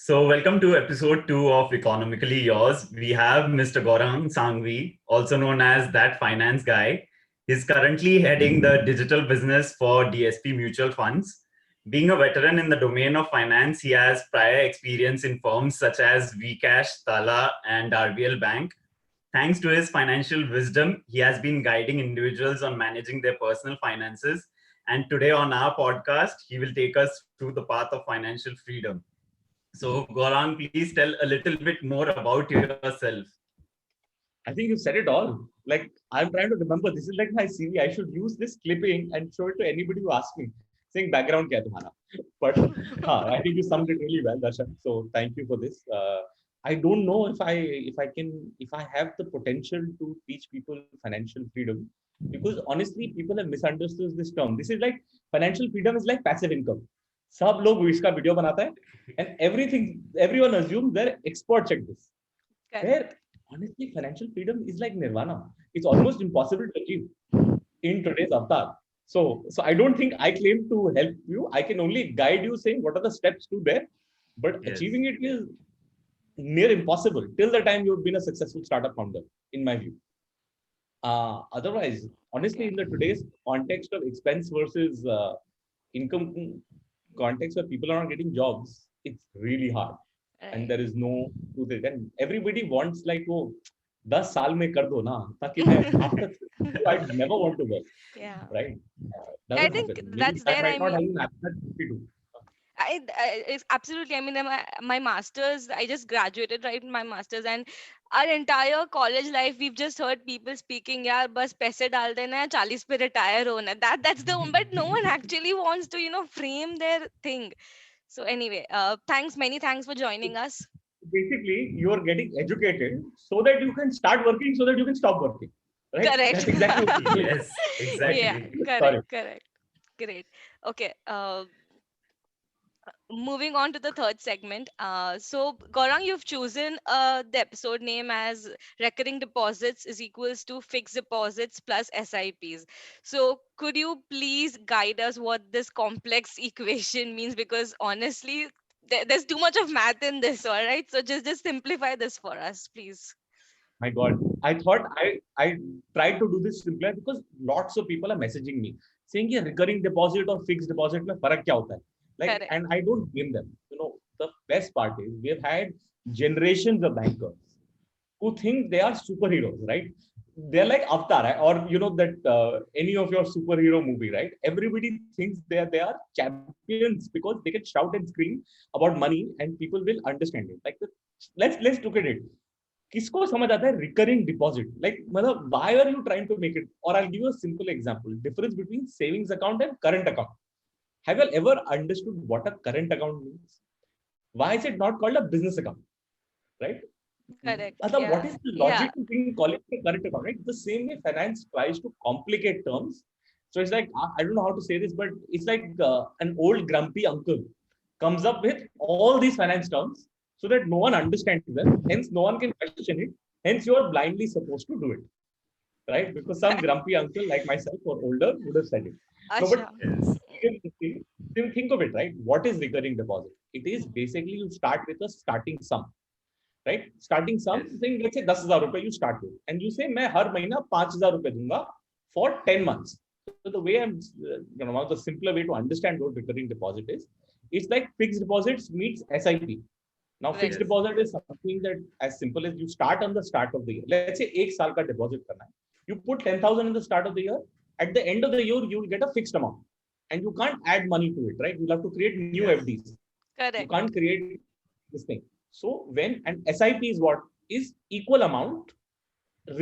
So, welcome to episode 2 of Economically Yours. We have Mr. Gaurang Sanghvi, also known as That Finance Guy. He's currently heading the digital business for DSP Mutual Funds. Being a veteran in the domain of finance, he has prior experience in firms such as Vcash, Tala, and RBL Bank. Thanks to his financial wisdom, he has been guiding individuals on managing their personal finances. And today on our podcast, he will take us through the path of financial freedom. So, Gaurang, please tell a little bit more about yourself. I think you said it all. Like, I'm trying to remember. This is like my CV. I should use this clipping and show it to anybody who asks me, saying background kya hai tumhara. But I think you summed it really well, Darshan. So thank you for this. I don't know if I have the potential to teach people financial freedom, because honestly, people have misunderstood this term. This is like financial freedom is like passive income. सब लोग इसका video बनाता है, and everyone assumes they're expert at this. Where honestly, financial freedom is like nirvana. It's almost impossible to achieve in today's avatar. So I don't think I claim to help you. I can only guide you, saying what are the steps to there. But Yes. achieving it is near impossible till the time you've been a successful startup founder, in my view. Otherwise, honestly, in the today's context of expense versus income context where people are not getting jobs, it's really hard. And there is no truth. And everybody wants like, oh, 10 साल में कर दो ना, ताकि मैं after I never want to work, Yeah. right? I Doesn't think happen. Maybe that's that there. might I not mean, happen after 52. it's absolutely. I mean, my master's, I just graduated right in my master's, and our entire college life, we've just heard people speaking, yeah, बस पैसे डाल देना है, 40 पे retire होना है. That's the one, but no one actually wants to, frame their thing. So anyway, many thanks for joining us. Basically, you're getting educated so that you can start working, so that you can stop working, right? Correct. That's exactly what it is. Yes, Yeah, exactly. Sorry. correct. Great. Okay. Moving on to the third segment. So, Gaurang, you've chosen the episode name as recurring deposits is equals to fixed deposits plus SIPs. So, could you please guide us what this complex equation means? Because honestly, there's too much of math in this, all right? So, just simplify this for us, please. My God, I thought I tried to do this simpler because lots of people are messaging me saying, "Yeah, recurring deposit or fixed deposit में फर्क क्या होता है?" Like, Correct. and I don't blame them. The best part is we've had generations of bankers who think they are superheroes, right? They're like Avatar, right? Or that any of your superhero movie, right? Everybody thinks they are champions because they can shout and scream about money and people will understand it. Like, let's look at it. किसको समझ आता है recurring deposit? Like, मतलब, why are you trying to make it? Or I'll give you a simple example. Difference between savings account and current account. Have you ever understood what a current account means? Why is it not called a business account? Right? Correct. What Yeah. is the Yeah. logic in calling it a current account? Right? The same way finance tries to complicate terms. So it's like, I don't know how to say this, but it's like an old grumpy uncle comes up with all these finance terms so that no one understands them. Hence, no one can question it. Hence, you are blindly supposed to do it, right? Because some grumpy uncle like myself or older would have said it. No, but Asha. Yes. think of it, right? What is recurring deposit? It is basically you start with a starting sum, right? Starting sum, Yes. saying let's say 10,000 रुपए you start with, and you say मैं हर महीना 5,000 रुपए दूंगा for 10 months. So the way one of the simpler way to understand what recurring deposit is, it's like fixed deposits meets SIP. Now, fixed Right. Yes. deposit is something that as simple as you start on the start of the year. Let's say 1 साल का deposit करना है. You put 10,000 in the start of the year. At the end of the year, you will get a fixed amount, and you can't add money to it, right? You'll have to create new Yes. FDs. You Correct. can't create this thing. So when an SIP is what is equal amount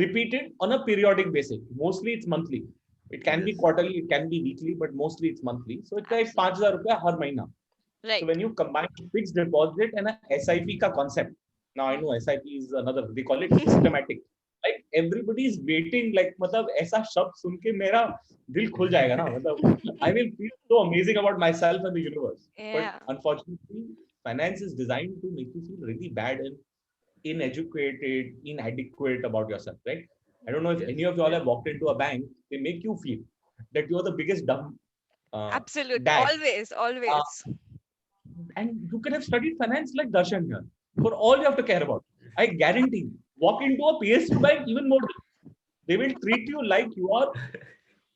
repeated on a periodic basis. Mostly it's monthly. It can be Yes. quarterly, it can be weekly, but mostly it's monthly. So it's like Absolutely. 5,000 rupees har mahina. So Right. when you combine fixed deposit and a SIP ka concept, now I know SIP is another, they call it systematic. Like everybody is waiting, like मतलब ऐसा शब्द सुन के मेरा दिल खुल जाएगा ना, मतलब I will feel so amazing about myself and the universe. But Yeah. unfortunately, finance is designed to make you feel really bad and ineducated, inadequate about yourself, right? I don't know if Yes. any of you all have walked into a bank, they make you feel that you're the biggest dumb Absolute. dad. Always. Uh, Always. And you can have studied finance like Darshan here for all you have to care about. I guarantee, walk into a PSU bank even more. They will treat you like you are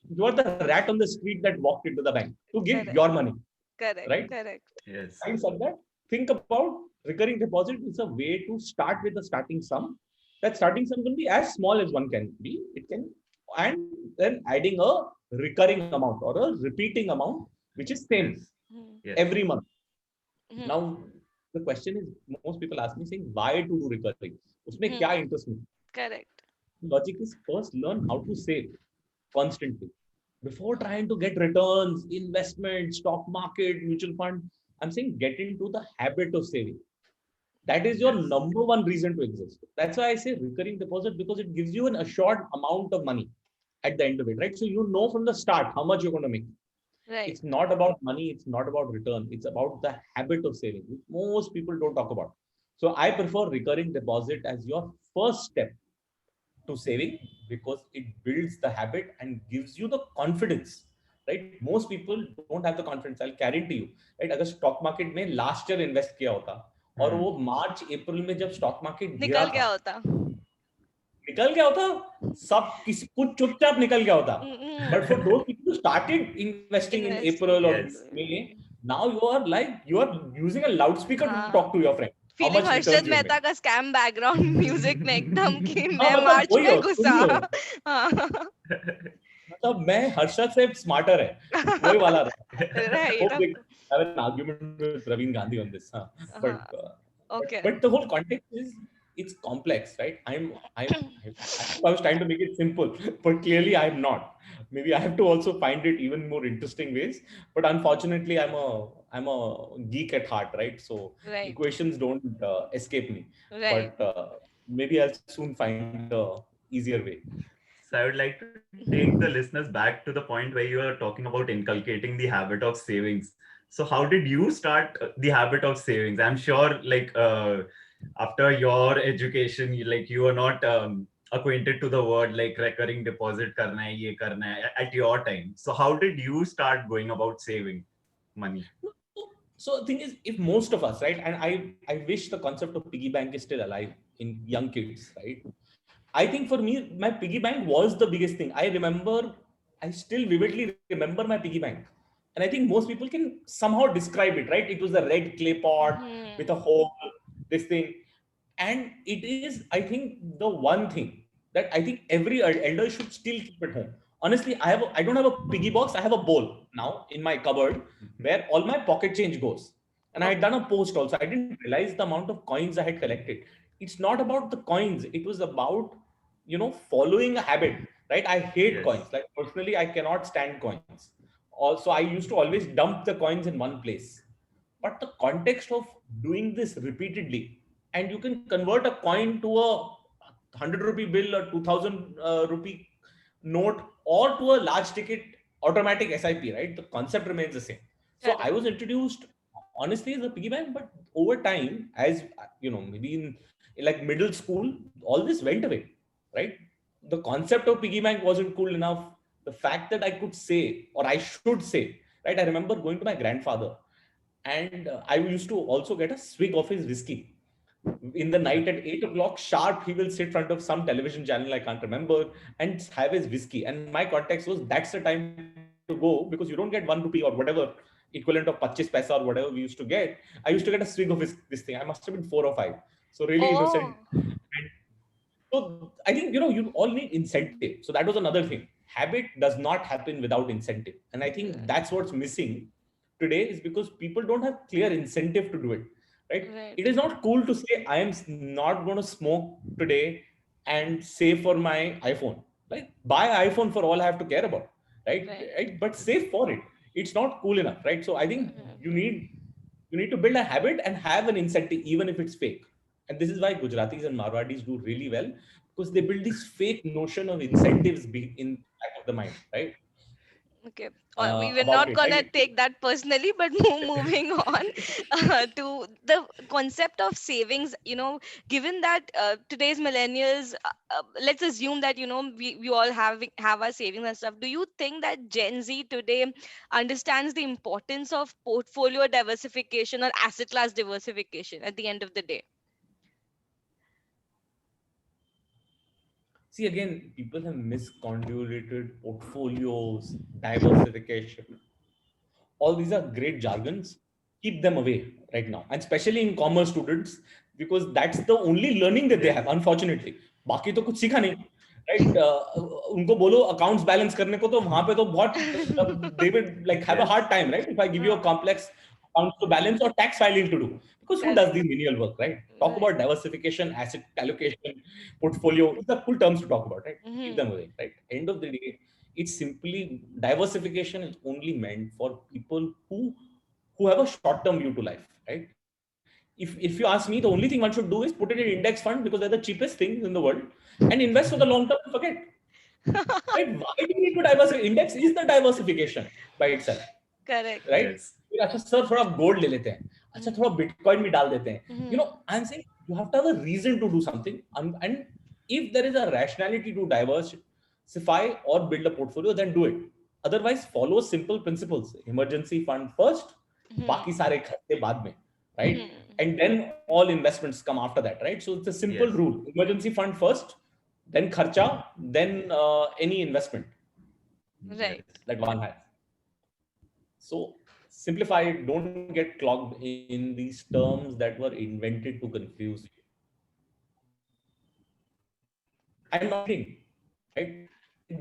the rat on the street that walked into the bank to give your Correct. money, Correct. right? Correct. Yes. Having said that, think about recurring deposit is a way to start with a starting sum. That starting sum can be as small as one can be. It can, and then adding a recurring amount or a repeating amount, which is same Yes. Hmm. Yes. every month. Hmm. Now, the question is, most people ask me saying, why to do recurring? उसमें क्या Hmm. interest me? Correct. Logic is first learn how to save constantly. Before trying to get returns, investment, stock market, mutual fund, I'm saying get into the habit of saving. That is your Yes. number one reason to exist. That's why I say recurring deposit because it gives you an assured amount of money at the end of it, right? So you know from the start how much you're going to make. Right. It's not about money, it's not about return, it's about the habit of saving, which most people don't talk about. So I prefer recurring deposit as your first step to saving because it builds the habit and gives you the confidence, right? Most people don't have the confidence. I'll guarantee you, right? अगर stock market में last year invest किया होता और Hmm. वो मार्च अप्रैल में जब stock market गिरा निकल था, गया होता. निकल गया होता, सब किसी कुछ चुपचाप निकल गया होता. But for those Mm-mm. people who started investing in Investing. April or Yes. May, now you are using a loudspeaker to हाँ. talk to your friend how feeling much Harshad returns you've Mehta made. का scam background music में एकदम कि हाँ मैं मतलब मार्च वही में हो, घुसा. तुम ही हो. हाँ. मतलब मैं हर्षद से स्मार्टर है, वही वाला रहा. Right. Hope they have an argument with Praveen Gandhi on this, huh? but हाँ. uh, Okay. but the whole context is it's complex, right? I hope I was trying to make it simple, but clearly I'm not. Maybe I have to also find it even more interesting ways, but unfortunately I'm a geek at heart, right? So Right. equations don't escape me, Right. but maybe I'll soon find a easier way. So I would like to take the listeners back to the point where you are talking about inculcating the habit of savings. So how did you start the habit of savings? I'm sure after your education, you are not acquainted to the word like recurring deposit karna hai, ye karna hai, at your time. So how did you start going about saving money? So the thing is, if most of us, right, and I wish the concept of piggy bank is still alive in young kids, right? I think for me, my piggy bank was the biggest thing. I still vividly remember my piggy bank. And I think most people can somehow describe it, right? It was a red clay pot with a Hmm. hole, this thing. And it is, I think, the one thing that I think every elder should still keep at home. Honestly, I don't have a piggy box. I have a bowl now in my cupboard where all my pocket change goes. And I had done Okay. a post also. I didn't realize the amount of coins I had collected. It's not about the coins. It was about, following a habit, right? I hate Yes. coins. Like personally, I cannot stand coins. Also, I used to always dump the coins in one place. But the context of doing this repeatedly, and you can convert a coin to a 100 rupee bill or 2000 rupee note or to a large ticket automatic SIP, right? The concept remains the same. So I Correct. was introduced honestly as a piggy bank, but over time, as maybe in like middle school, all this went away, right? The concept of piggy bank wasn't cool enough. The fact that I could say, or I should say, right? I remember going to my grandfather, and I used to also get a swig of his whiskey in the night at 8 o'clock sharp. He will sit in front of some television channel I can't remember and have his whiskey. And my context was that's the time to go because you don't get 1 rupee or whatever equivalent of 25 paisa or whatever we used to get. I used to get a swig of this thing. I must have been 4 or 5, so really innocent. Oh. And so I think you all need incentive. So that was another thing. Habit does not happen without incentive, and I think that's what's missing today is because people don't have clear incentive to do it. Right? Right. It is not cool to say I am not going to smoke today and save for my iPhone. Like buy iPhone for all I have to care about. Right? Right. Right? But save for it. It's not cool enough. Right? So I think you Mhm. need you need to build a habit and have an incentive even if it's fake. And this is why Gujaratis and Marwadis do really well because they build this fake notion of incentives in back of the mind, right? Okay. We were about not it, gonna right? take that personally, but moving on to the concept of savings. Given that today's millennials, let's assume that we all have our savings and stuff. Do you think that Gen Z today understands the importance of portfolio diversification or asset class diversification at the end of the day? See, again, people have misconvoluted portfolios, diversification. All these are great jargons. Keep them away right now, and especially in commerce students, because that's the only learning that they Yes. have, unfortunately. बाकी तो कुछ सीखा नहीं, right? उनको बोलो accounts balance करने को, तो वहां पे तो बहुत they will like have a Yes. hard time, right? If I give you a complex accounts to balance or tax filing to do, because who does Correct. the menial work, right? Talk Right. about diversification, asset allocation, portfolio. These are cool terms to talk about, right? Keep Hmm. them away, right? End of the day, it's simply diversification is only meant for people who have a short term view to life, right? If you ask me, the only thing one should do is put it in index fund because they're the cheapest things in the world, and invest for the long term and forget, right? Why do you need to diversify? Index is the diversification by itself, Correct. right? Yes. फिर अच्छा sir थोड़ा gold ले लेते हैं, अच्छा थोड़ा bitcoin भी डाल देते हैं, Hmm. I am saying you have to have a reason to do something, and if there is a rationality to diversify or build a portfolio, then do it. Otherwise follow simple principles: emergency fund first, Hmm. बाकी सारे खर्चे बाद में, right? Hmm. And then all investments come after that, right? So it's a simple Yes. rule: emergency fund first, then kharcha, then any investment Right. that one has. So simplify it. Don't get clogged in these terms that were invented to confuse you. I'm not kidding, right?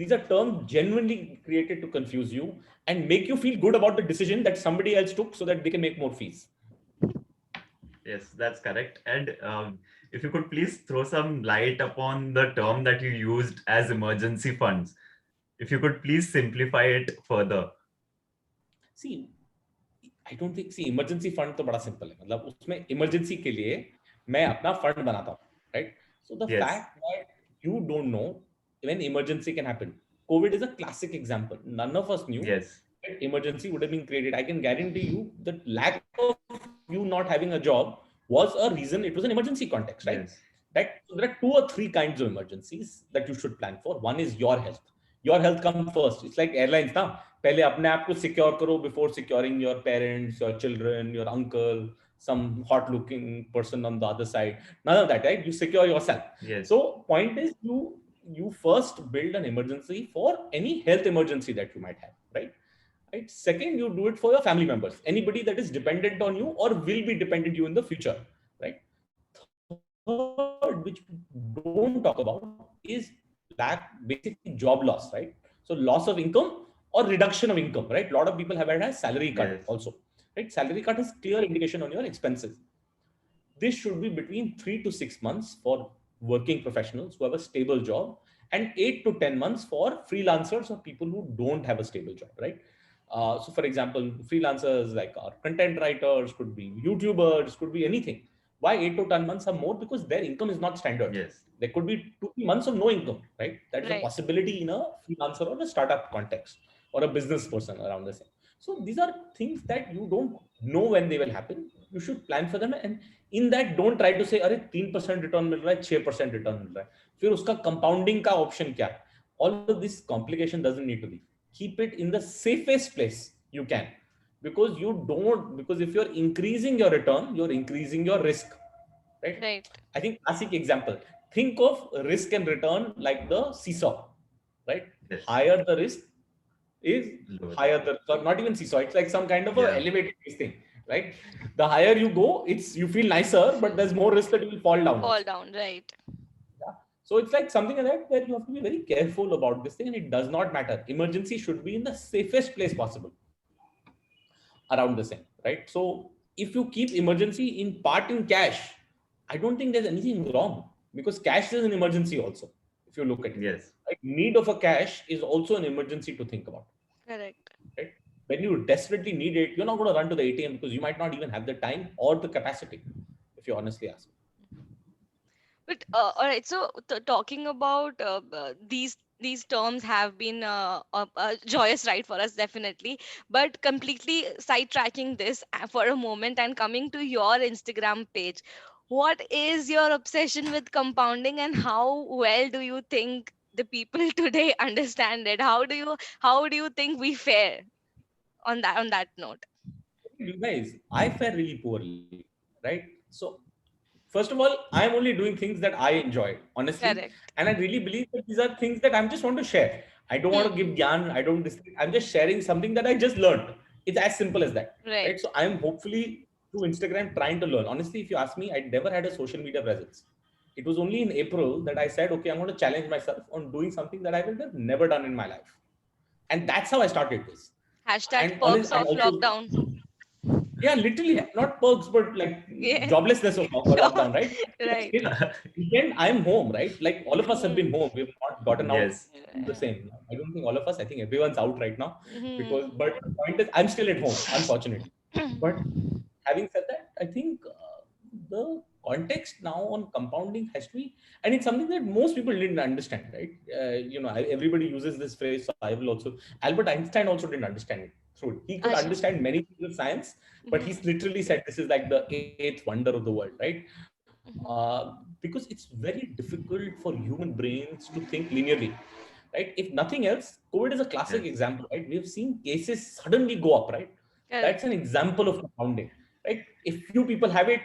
These are terms genuinely created to confuse you and make you feel good about the decision that somebody else took so that they can make more fees. Yes, that's correct. And if you could please throw some light upon the term that you used as emergency funds, if you could please simplify it further. See, I don't think see emergency fund तो बड़ा simple है, मतलब उसमें emergency के लिए मैं अपना fund बनाता हूँ, right? So the Yes. Fact that you don't know when emergency can happen, Covid is a classic example. None of us knew Yes. that emergency would have been created. I can guarantee you that lack of you not having a job was a reason. It was an emergency context, right? Yes. That so there are two or three kinds of emergencies that you should plan for. One is your health. Your health comes first. It's like airlines ना, पहले अपने आप को secure करो before securing your parents, your children, your uncle, some hot looking person on the other side. None of that, right? You secure yourself. Yes. So point is you first build an emergency for any health emergency that you might have, right? Right. Second, you do it for your family members, anybody that is dependent on you or will be dependent you in the future, right? Third, which we don't talk about, is lack, basically job loss, right? So loss of income or reduction of income, right? A lot of people have had a salary cut also, Yes. right? Salary cut is clear indication on your expenses. This should be between 3 to 6 months for working professionals who have a stable job, and 8 to 10 months for freelancers or people who don't have a stable job, right? So, for example, freelancers like our content writers, could be YouTubers, could be anything. Why 8 to 10 months are more? Because their income is not standard. Yes. There could be 2 3 months of no income, right? That is a Right. possibility in a freelancer or a startup context or a business person around the same. So these are things that you don't know when they will happen. You should plan for them, and in that don't try to say अरे 3% return मिल रहा है, 6% return मिल रहा है, फिर उसका compounding का option क्या है? All of this complication doesn't need to be. Keep it in the safest place you can, because you don't, because if you're increasing your return, you're increasing your risk, right? Right. I think classic example, think of risk and return like the seesaw, right? Yes. Higher the risk is Lower the higher rate. the, so not even seesaw, it's like some kind of a Yeah. elevated thing, right? The higher you go, it's you feel nicer, but there's more risk that you will fall down Fall also. down. Right. Yeah. So it's like something like that where you have to be very careful about this thing, and it does not matter. Emergency should be in the safest place possible around the same, right? So if you keep emergency in part in cash, I don't think there's anything wrong, because cash is an emergency also. If you look at it, Yes. like need of a cash is also an emergency to think about, Correct. right? When you desperately need it, you're not going to run to the ATM because you might not even have the time or the capacity, if you honestly ask. But all right, so talking about these these terms have been a joyous ride for us, definitely. But completely sidetracking this for a moment and coming to your Instagram page, what is your obsession with compounding, and how well do you think the people today understand it? How do you think we fare on that note? You guys, I fare really poorly, right? So, first of all, I'm only doing things that I enjoy, honestly. Correct. And I really believe that these are things that I just want to share. I don't want to give Hmm. gyan, I don't, I'm just sharing something that I just learned. It's as simple as that, Right. right? So, I'm hopefully through Instagram trying to learn. Honestly, if you ask me, I never had a social media presence. It was only in April that I said, okay, I'm going to challenge myself on doing something that I will have never done in my life. And that's how I started this. Hashtag And honest, perks and of also, lockdown. yeah, literally not perks, but like Yeah. joblessness of Sure. lockdown, right? But Right. still, again, I'm home, right? Like all of us have been Hmm. home. We've not gotten out Yes. the same. I don't think all of us. I think everyone's out right now because. Hmm. But the point is, I'm still at home, unfortunately. But having said that, I think the context now on compounding has to be, and it's something that most people didn't understand, right? Everybody uses this phrase, so I will also. Albert Einstein also didn't understand it through it. He could Acha. understand many things of science, but he's Hmm. literally said this is like the eighth wonder of the world, right? Hmm. Because it's very difficult for human brains to think linearly, right? If nothing else, COVID is a classic Yes. example, right? We've seen cases suddenly go up, right? That's Correct. an example of compounding, right? If few people have it,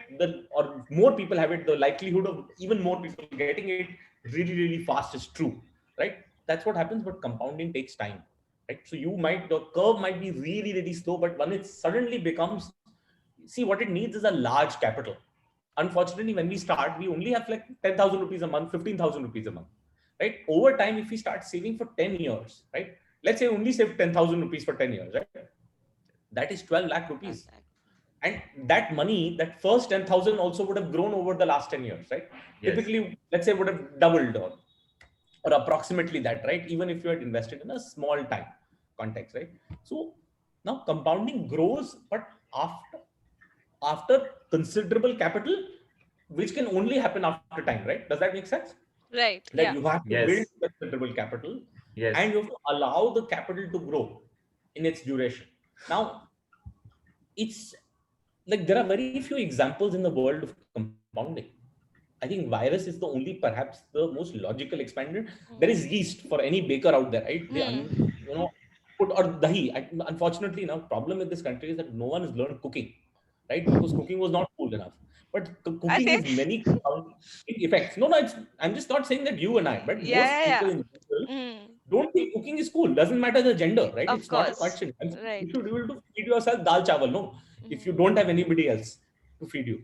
or more people have it, the likelihood of even more people getting it really, really fast is true, right? That's what happens, but compounding takes time, right? So the curve might be really, really slow, but when it suddenly becomes, see, what it needs is a large capital. Unfortunately, when we start, we only have like 10,000 rupees a month, 15,000 rupees a month, right? Over time, if we start saving for 10 years, right? Let's say only save 10,000 rupees for 10 years, right? That is 12 lakh rupees. Love that. And that money, that first 10,000 also would have grown over the last 10 years, right? Yes. Typically, let's say would have doubled or approximately that, right? Even if you had invested in a small time context, right? So now compounding grows, but after after considerable capital, which can only happen after time, right? Does that make sense? Right. That you Yeah. have to build Yes. considerable capital and Yes. you have to allow the capital to grow in its duration. Now, it's like there are very few examples in the world of compounding. I think virus is the only, perhaps the most logical expander. There is Hmm. yeast for any baker out there, right? Hmm. Put or dahi. Unfortunately, now problem with this country is that no one has learned cooking, right? Because cooking was not cool enough. But I cooking think. has many compounding effects. No, I'm just not saying that you and I, but Yeah. most people Yeah. in general Yeah. Hmm. don't think cooking is cool. Doesn't matter the gender, right? Of It's not a course. question. You Right. should be able to feed yourself dal chawal, no? If you Hmm. don't have anybody else to feed you.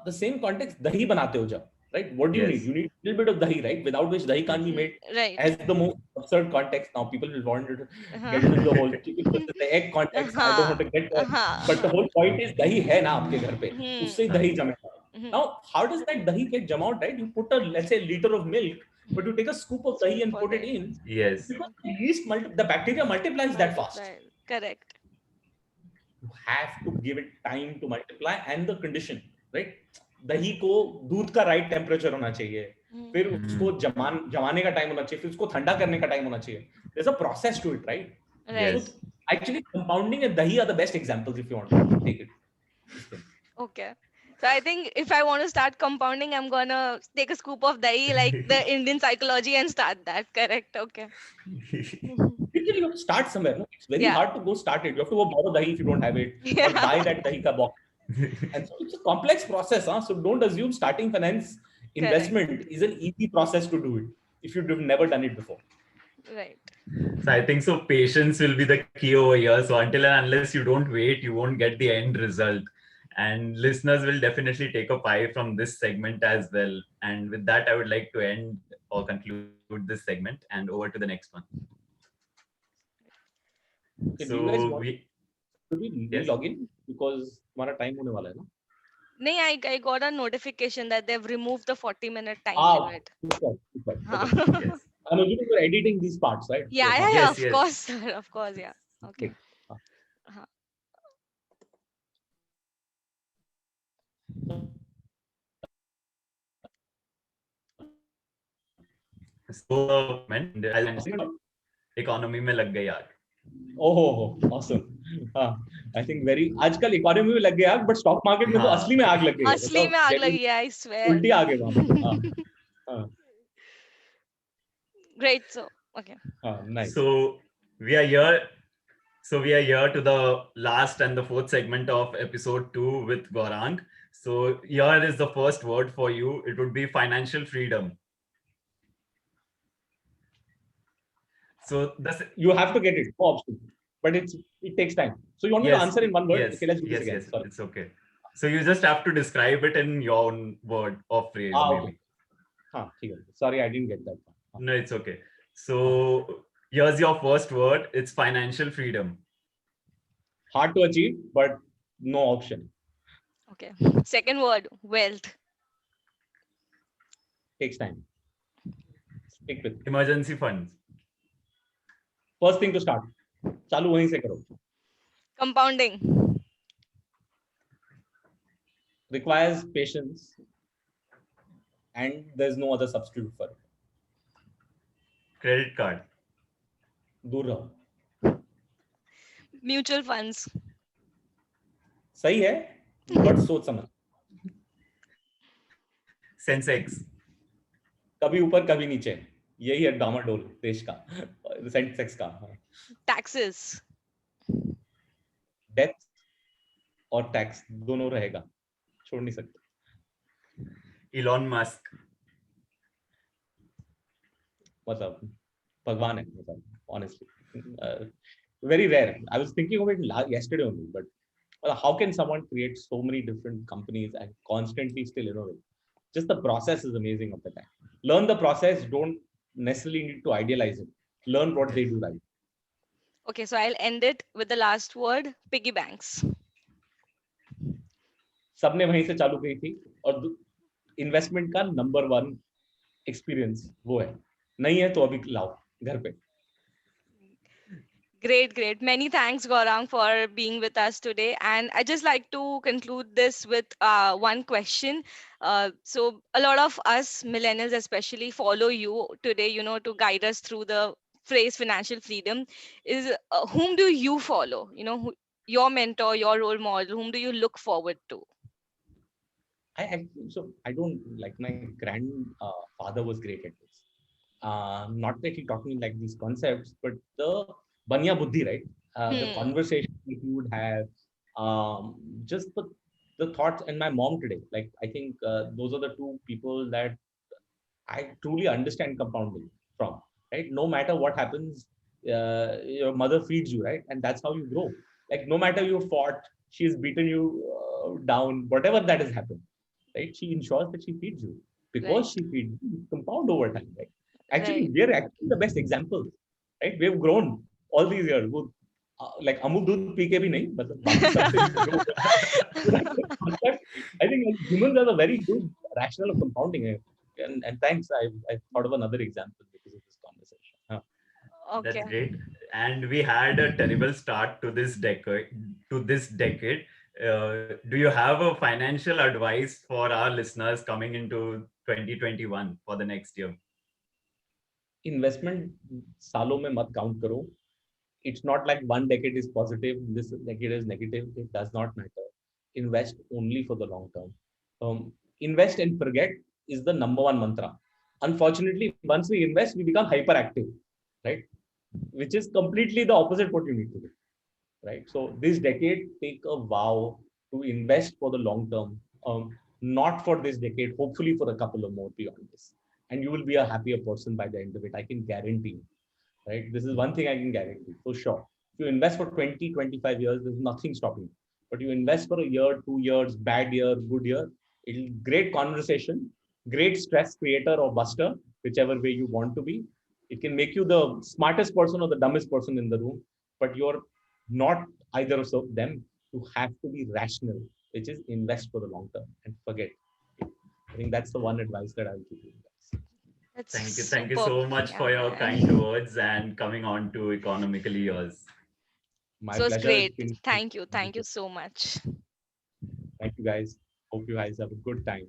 The same context, dahi banate ho jab, right? What do you need? Yes. You need a little bit of dahi, right? Without which dahi can't Yes. be made. Right. As the most absurd context, now people will want to Uh-huh. get into the whole chicken versus the egg context. I don't Uh-huh. want to get there. Uh-huh. But the Uh-huh. whole point is dahi hai na aapke ghar pe. Usse Hmm. hi dahi jamega. Hmm. Now, how does that dahi get jam out, right? You put a, let's say, liter of milk, but you take a scoop of dahi Scoop and or put it day. in Yes. because the bacteria multiplies that fast. Multiply. Correct. You have to give it time to multiply and the condition, right? दही को दूध का right temperature होना चाहिए, फिर Hmm. उसको Hmm. जमाने का टाइम होना चाहिए, फिर उसको ठंडा करने का टाइम होना चाहिए. There's a process to it, right? Right. So Yes. actually compounding and dahi are the best examples if you want to take it, this thing. Okay. So I think if I want to start compounding, I'm gonna take a scoop of dahi, like the Indian psychology, and start that. Correct. Okay. Mhm. Literally, you have to start somewhere, no? It's very Yeah. hard to go start it. You have to go borrow dahi if you don't have it, or Yeah. buy that dahi ka box. And so it's a complex process, huh? So don't assume starting finance Correct. investment is an easy process to do it if you've never done it before. Right. So I think so patience will be the key over here. So until and unless you don't wait, you won't get the end result. And listeners will definitely take a pie from this segment as well. And with that, I would like to end or conclude this segment and over to the next one. Okay, do you guys So want we to be yes. re-log in because हमारा time होने वाला है ना? No, I got a notification that they've removed the 40-minute time Ah, limit. super, super. Huh. Okay. Yes. I'm assuming you're editing these parts, right? Yeah, You're yeah, not yeah, just Yes, of yes. course, sir. Of course, yeah. Okay. okay. Uh-huh. So economy में लग गई आग. Oh, awesome. I think very आजकल economy में लग गया आग, but stock market में तो असली में आग लग गई है. असली में आग लगी है, I swear. उल्टी आग है वहां पे. Great. So, okay. Nice. So we are here. So we are here to the last and the fourth segment of episode 2 with Gaurang. So here is the first word for you. It would be financial freedom. So this, You have to get it. No option. But it takes time. So you want me to answer in one word? Yes, Okay, let's do this yes, again. yes. Sorry. It's okay. So you just have to describe it in your own word or phrase, Okay. maybe. Sorry, I didn't get that. No, it's okay. So here's your first word. It's financial freedom. Hard to achieve, but no option. Okay. Second word, wealth. Takes time. Stick with it. Emergency funds. First thing to start. चालू वहीं से करो. Compounding. Requires patience, and there's no other substitute for it. Credit card. दूर रहो. Mutual funds. सही है, but सोच समझ. Sensex. कभी ऊपर कभी नीचे. यही है डामाडोल देश का. सेंसेक्स का. Taxes. डेथ और टैक्स दोनों रहेगा. छोड़ नहीं सकते. Elon Musk. मतलब भगवान है, मतलब honestly. Very rare. I was thinking of it yesterday only, but how can someone create so many different companies and constantly still innovate? Just the process is amazing of the time. Learn the process. Don't necessarily need to idealize it. Learn what they do right. Okay, so I'll end it with the last word, piggy banks. सबने वहीं से चालू की थी और investment का number 1 experience वो है. नहीं है तो अभी लाओ घर पे. Great, great. Many thanks, Gaurang, for being with us today. And I just like to conclude this with one question. So a lot of us millennials, especially, follow you today, to guide us through the phrase financial freedom. Is whom do you follow? Your mentor, your role model. Whom do you look forward to? I don't like my grandfather was great at this. Not that he taught me like these concepts, but the banya buddhi, right? The conversation that he would have, just the thoughts, and my mom today. Like I think those are the two people that I truly understand compounding from. Right? No matter what happens, your mother feeds you, right? And that's how you grow. Like no matter you fought, she's beaten you down, whatever that has happened, right? She ensures that she feeds you because Right. she feeds you, compound over time, right? Actually, Right. we're actually the best examples, right? We've grown all these years. Like Amul दूध P के भी नहीं, मतलब बाकी सबसे भी grow. I think humans are a very good rational of compounding. And thanks, I thought of another example because of this conversation. Okay. That's great. And we had a terrible start to this decade. Do you have a financial advice for our listeners coming into 2021 for the next year? Investment सालों में मत count करो. It's not like one decade is positive, this decade is negative. It does not matter. Invest only for the long term. Invest and forget is the number 1 mantra. Unfortunately, once we invest, we become hyperactive, right? Which is completely the opposite what you need to do, right? So this decade, take a vow to invest for the long term, not for this decade, hopefully for a couple of more beyond this. And you will be a happier person by the end of it. I can guarantee you, right? This is one thing I can guarantee for sure. If you invest for 20, 25 years, there's nothing stopping you. But you invest for a year, 2 years, bad year, good year, it'll great conversation, great stress creator or buster, whichever way you want to be. It can make you the smartest person or the dumbest person in the room, but you're not either of them. You have to be rational, which is invest for the long term and forget. I think that's the one advice that I'll give you guys. That's Thank you superb. so much for your man. kind words and coming on to Economically Yours. My So it's pleasure. It's great. been Thank you. Thank you so much. Thank you guys. Hope you guys have a good time.